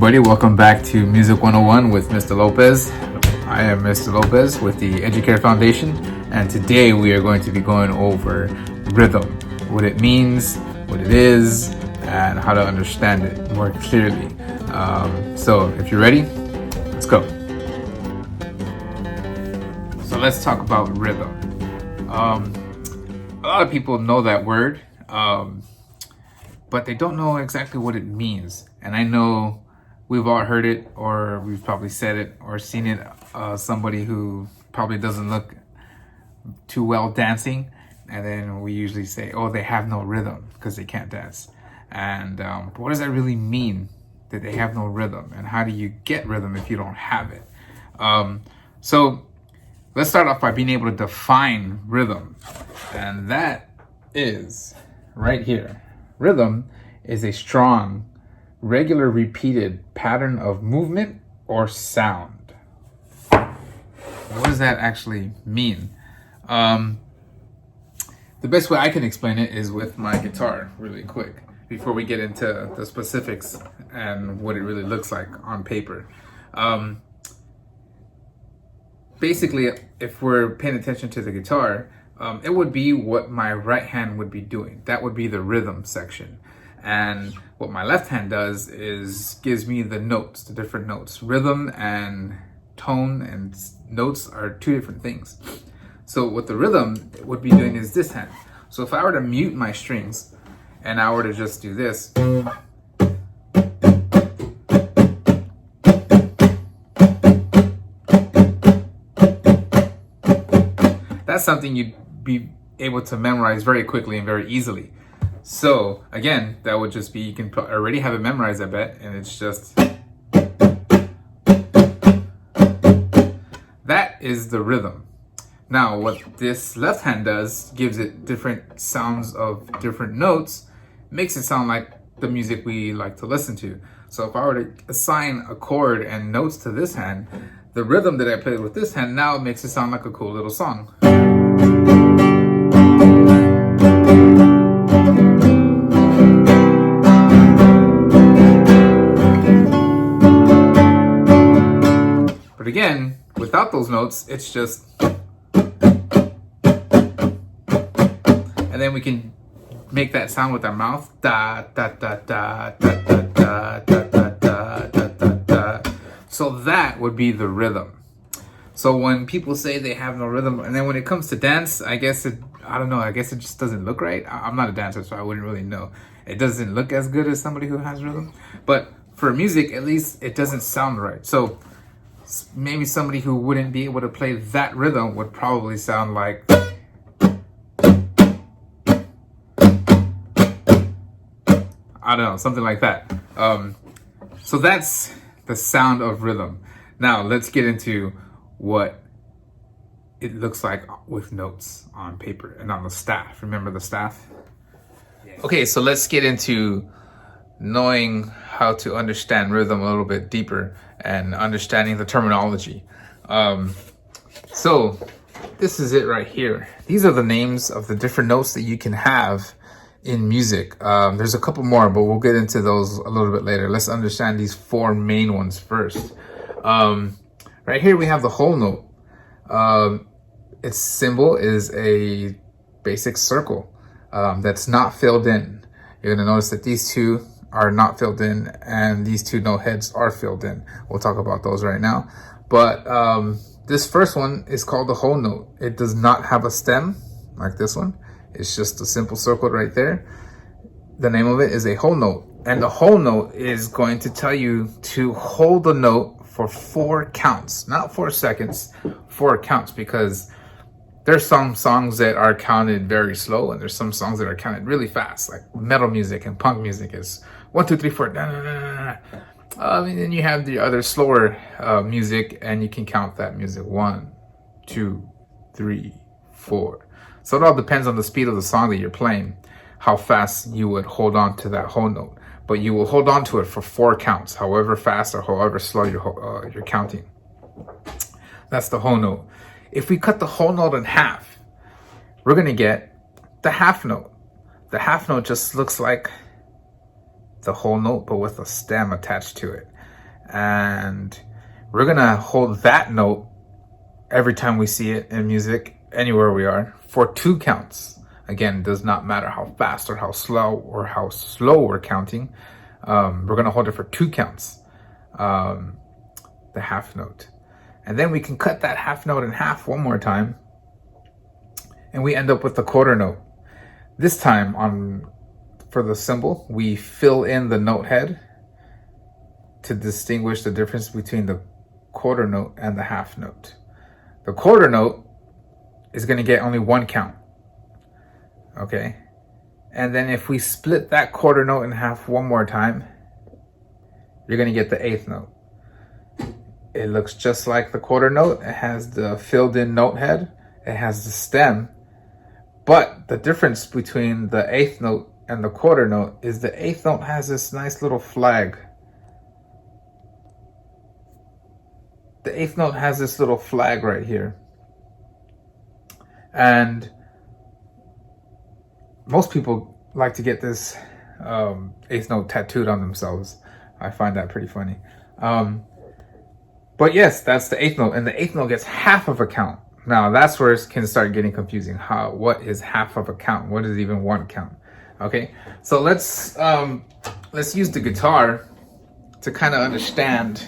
everybody, welcome back to Music 101 with Mr. Lopez. I am Mr. Lopez with the Educare Foundation, and today we are going to be going over rhythm, what it means, what it is, and how to understand it more clearly. So if you're ready, let's go. So let's talk about rhythm. A lot of people know that word, but they don't know exactly what it means. And I know we've all heard it, or we've probably said it or seen it, somebody who probably doesn't look too well dancing, and then we usually say, oh, they have no rhythm because they can't dance. And what does that really mean, that they have no rhythm? And how do you get rhythm if you don't have it? So let's start off by being able to define rhythm, and that is right here. Rhythm is a strong, regular, repeated pattern of movement or sound. What does that actually mean? The best way I can explain it is with my guitar, really quick, before we get into the specifics and what it really looks like on paper. Basically, if we're paying attention to the guitar, it would be what my right hand would be doing. That would be the rhythm section. And what my left hand does is gives me the notes, the different notes. Rhythm and tone and notes are two different things. So what the rhythm would be doing is this hand. So if I were to mute my strings and I were to just do this, that's something you'd be able to memorize very quickly and very easily. So again, that would just be, you can already have it memorized, I bet, and it's just, that is the rhythm. Now what this left hand does, gives it different sounds of different notes, makes it sound like the music we like to listen to. So if I were to assign a chord and notes to this hand, the rhythm that I played with this hand now makes it sound like a cool little song. But again, without those notes, it's just, and then we can make that sound with our mouth, da da da da da da da da da da da da. So that would be the rhythm. So when people say they have no rhythm, and then when it comes to dance, I guess it just doesn't look right. I'm not a dancer, so I wouldn't really know. It doesn't look as good as somebody who has rhythm. But for music, at least it doesn't sound right. So maybe somebody who wouldn't be able to play that rhythm would probably sound like, I don't know, something like that. So that's the sound of rhythm. Now let's get into what it looks like with notes on paper and on the staff. Remember the staff? Okay, so let's get into knowing how to understand rhythm a little bit deeper and understanding the terminology. So this is it right here. These are the names of the different notes that you can have in music. There's a couple more, but we'll get into those a little bit later. Let's understand these four main ones first. Right here we have the whole note. Its symbol is a basic circle that's not filled in. You're gonna notice that these two are not filled in and these two note heads are filled in. We'll talk about those right now. But this first one is called the whole note. It does not have a stem like this one. It's just a simple circle right there. The name of it is a whole note. And the whole note is going to tell you to hold the note for 4 counts, not 4 seconds, 4 counts, because there's some songs that are counted very slow and there's some songs that are counted really fast, like metal music and punk music is 1, 2, 3, 4, da, da, da, da. And then you have the other slower music, and you can count that music 1, 2, 3, 4. So it all depends on the speed of the song that you're playing, how fast you would hold on to that whole note. But you will hold on to it for 4 counts, however fast or however slow you're counting. That's the whole note. If we cut the whole note in half, we're gonna get the half note. The half note just looks like the whole note, but with a stem attached to it. and we're gonna hold that note every time we see it in music, anywhere we are, for 2 counts. Again, does not matter how fast or how slow we're counting. We're gonna hold it for 2 counts, the half note. And then we can cut that half note in half one more time, and we end up with the quarter note. This time, for the cymbal, we fill in the note head to distinguish the difference between the quarter note and the half note. The quarter note is going to get only 1 count. Okay? And then if we split that quarter note in half one more time, you're going to get the 8th note. It looks just like the quarter note. It has the filled in note head. It has the stem. But the difference between the 8th note and the quarter note is the 8th note has this nice little flag. The 8th note has this little flag right here. And most people like to get this 8th note tattooed on themselves. I find that pretty funny. But yes, that's the 8th note, and the 8th note gets half of a count. Now that's where it can start getting confusing. What is half of a count? What is even 1 count? Okay, so let's use the guitar to kind of understand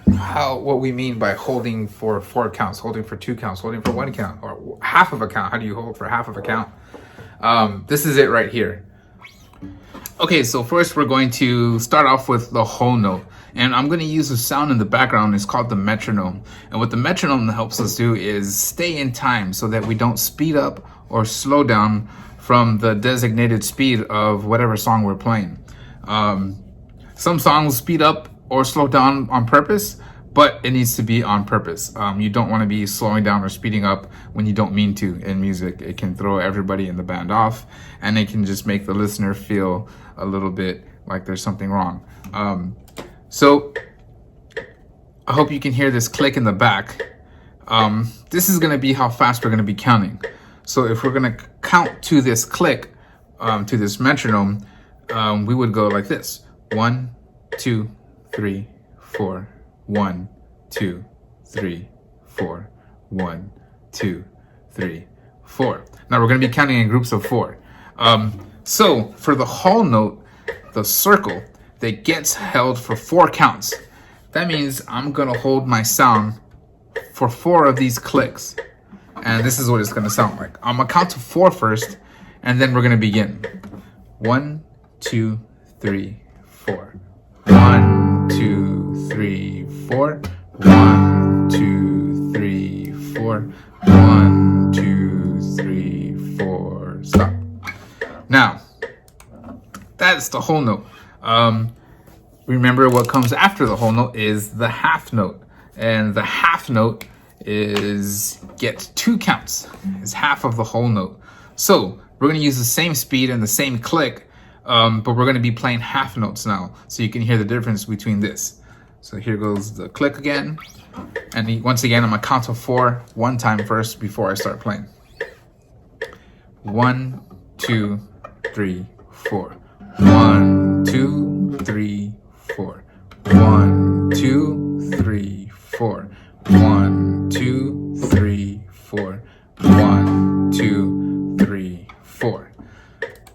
what we mean by holding for 4 counts, holding for 2 counts, holding for 1 count, or half of a count. How do you hold for half of a count? This is it right here. Okay, so first we're going to start off with the whole note. And I'm going to use a sound in the background. It's called the metronome. And what the metronome helps us do is stay in time so that we don't speed up or slow down from the designated speed of whatever song we're playing. Some songs speed up or slow down on purpose, but it needs to be on purpose. You don't want to be slowing down or speeding up when you don't mean to in music. It can throw everybody in the band off, and it can just make the listener feel a little bit like there's something wrong. So I hope you can hear this click in the back. This is going to be how fast we're going to be counting. So if we're going to count to this click, to this metronome, we would go like this. 1, 2, 3, 4. 1, 2, 3, 4. 1, 2, 3, 4. Now we're going to be counting in groups of 4. So for the whole note, the circle that gets held for 4 counts, that means I'm going to hold my sound for 4 of these clicks. And this is what it's going to sound like. I'm going to count to 4 first, and then we're going to begin. 1, 2, 3, 4. 1, 2, 3, 4. 1, 2, 3, 4. 1, 2, 3, 4. Stop. Now, that's the whole note. Remember, what comes after the whole note is the half note. And the half note gets 2 counts. It's half of the whole note. So we're going to use the same speed and the same click, but we're going to be playing half notes now, so you can hear the difference between this. So here goes the click again. And once again, I'm going to count to 4 one time first before I start playing. 1, 2, 3, 4. 1, 2, 3, 4. 1, 2, 3, 4. 1, 2, 3, 4. 1, 2, 3, 4.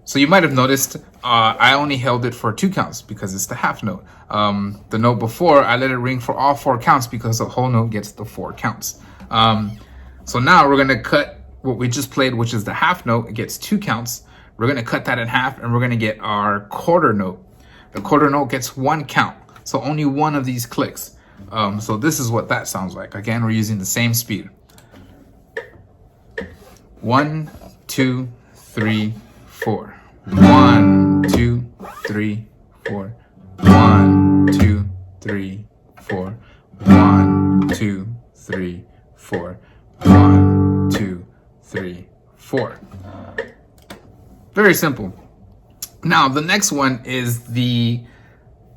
So you might have noticed I only held it for 2 counts because it's the half note. The note before, I let it ring for all 4 counts because the whole note gets the 4 counts. So now we're going to cut what we just played, which is the half note. It gets 2 counts. We're going to cut that in half, and we're going to get our quarter note. The quarter note gets 1 count, so only 1 of these clicks. So this is what that sounds like. Again, we're using the same speed. 1, 2, 3, 4. 1, 2, 3, 4. 1, 2, 3, 4. 1, 2, 3, 4. 1, 2, 3, 4. Very simple. Now, the next one is the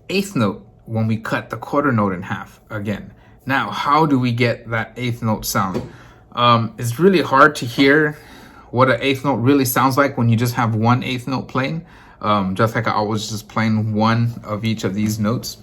8th note when we cut the quarter note in half again. Now, how do we get that 8th note sound? It's really hard to hear what an 8th note really sounds like when you just have one 8th note playing. Just like I was just playing one of each of these notes.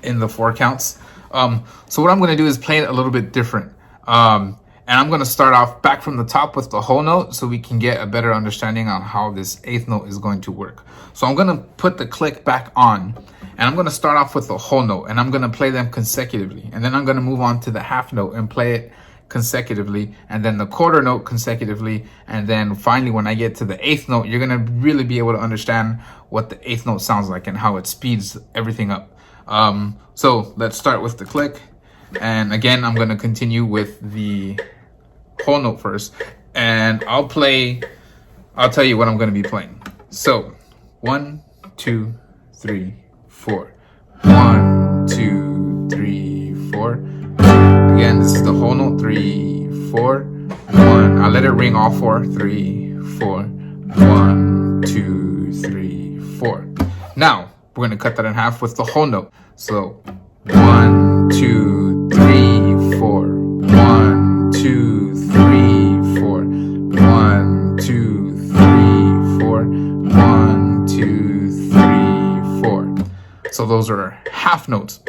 in the 4 counts. So what I'm going to do is play it a little bit different. And I'm going to start off back from the top with the whole note so we can get a better understanding on how this 8th note is going to work. So I'm going to put the click back on, and I'm going to start off with the whole note, and I'm going to play them consecutively. And then I'm going to move on to the half note and play it consecutively, and then the quarter note consecutively. And then finally, when I get to the 8th note, you're going to really be able to understand what the 8th note sounds like and how it speeds everything up. So let's start with the click. And again, I'm going to continue with the whole note first, and I'll tell you what I'm going to be playing. So 1, 2, 3, 4. 1, 2, 3, 4. Again, this is the whole note. 3, 4, 1. I'll let it ring all 4. 3, 4. 1, 2, 3, 4. Now we're going to cut that in half with the whole note. So 1, 2, 3, 4. 1, 2, 3, 4. 1, 2, 3, 4. 1, 2, 3, 4. So those are half notes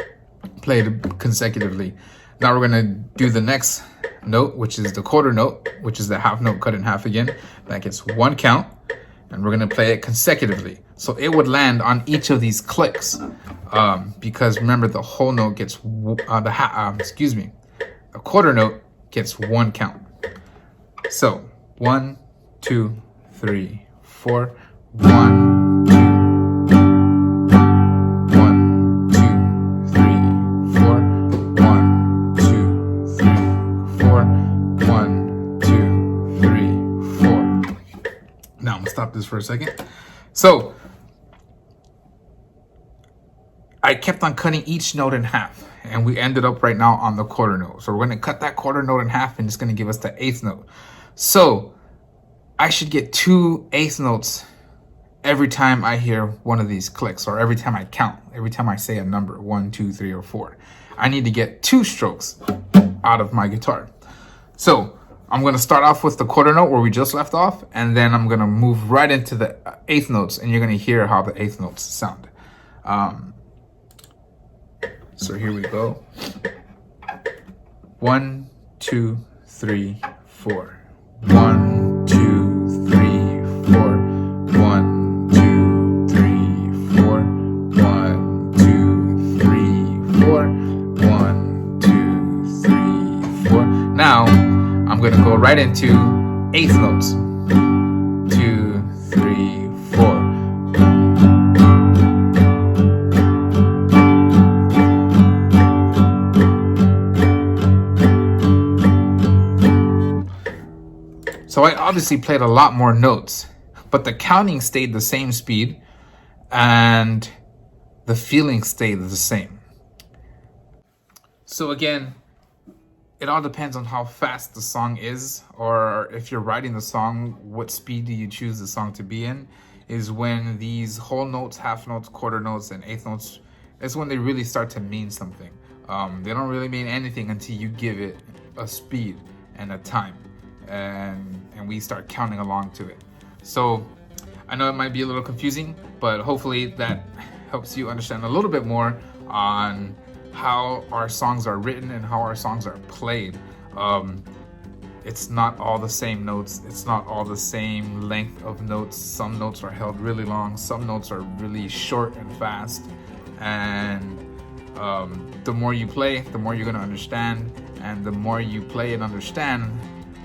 played consecutively. Now we're going to do the next note, which is the quarter note, which is the half note cut in half again. That gets 1 count, and we're going to play it consecutively. So it would land on each of these clicks, because remember, the whole note gets a quarter note gets 1 count. So 1, 2, 3, 4. 1, 2. 1, 2, 3, 4. 1, 2, 3, 4. 1, 2, 3, 4. Now I'm gonna stop this for a second. So I kept on cutting each note in half, and we ended up right now on the quarter note. So we're going to cut that quarter note in half, and it's going to give us the 8th note. So I should get 2 8th notes every time I hear one of these clicks, or every time I count, every time I say a number, 1, 2, 3, or 4. I need to get 2 strokes out of my guitar. So I'm going to start off with the quarter note where we just left off, and then I'm going to move right into the 8th notes, and you're going to hear how the 8th notes sound. So here we go. 1, 2, 3, 4. 1, 2, 3, 4. 1, 2, 3, 4. 1, 2, 3, 4. 1, 2, 3, 4. Now I'm going to go right into 8th notes. 2, 3, 4. So I obviously played a lot more notes, but the counting stayed the same speed and the feeling stayed the same. So again, it all depends on how fast the song is, or if you're writing the song, what speed do you choose the song to be in, is when these whole notes, half notes, quarter notes, and 8th notes, is when they really start to mean something. They don't really mean anything until you give it a speed and a time. And we start counting along to it. So I know it might be a little confusing, but hopefully that helps you understand a little bit more on how our songs are written and how our songs are played. It's not all the same notes. It's not all the same length of notes. Some notes are held really long. Some notes are really short and fast. And the more you play, the more you're going to understand. And the more you play and understand,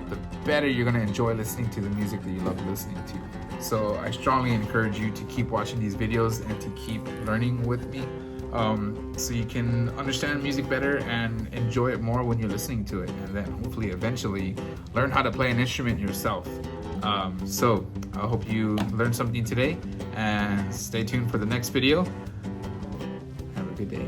the better you're going to enjoy listening to the music that you love listening to. So I strongly encourage you to keep watching these videos and to keep learning with me, so you can understand music better and enjoy it more when you're listening to it, and then hopefully eventually learn how to play an instrument yourself. So I hope you learned something today, and stay tuned for the next video. Have a good day.